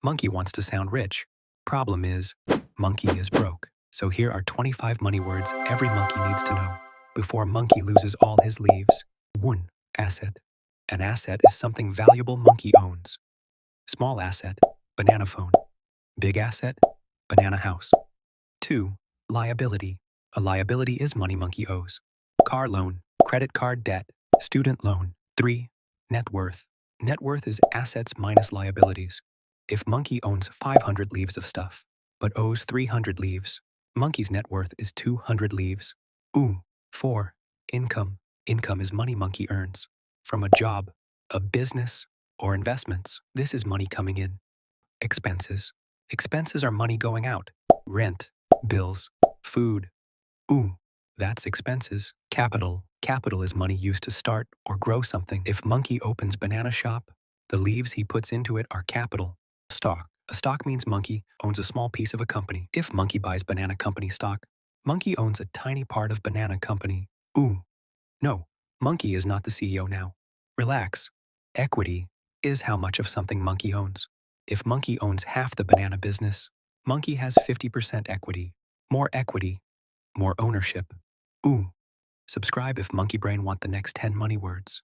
Monkey wants to sound rich. Problem is, monkey is broke. So here are 25 money words every monkey needs to know before monkey loses all his leaves. 1. Asset. An asset is something valuable monkey owns. Small asset, banana phone. Big asset, banana house. 2. Liability. A liability is money monkey owes. Car loan, credit card debt, student loan. 3. Net worth. Net worth is assets minus liabilities. If monkey owns 500 leaves of stuff, but owes 300 leaves, monkey's net worth is 200 leaves. 4. Income. Income is money monkey earns from a job, a business, or investments. This is money coming in. Expenses. Expenses are money going out. Rent, bills, food. That's expenses. Capital. Capital is money used to start or grow something. If monkey opens banana shop, the leaves he puts into it are capital. Stock. A stock means monkey owns a small piece of a company. If monkey buys banana company stock, monkey owns a tiny part of banana company. No, monkey is not the CEO now. Relax. Equity is how much of something monkey owns. If monkey owns half the banana business, monkey has 50% equity. More equity, more ownership. Subscribe if Monkey Brain want the next 10 money words.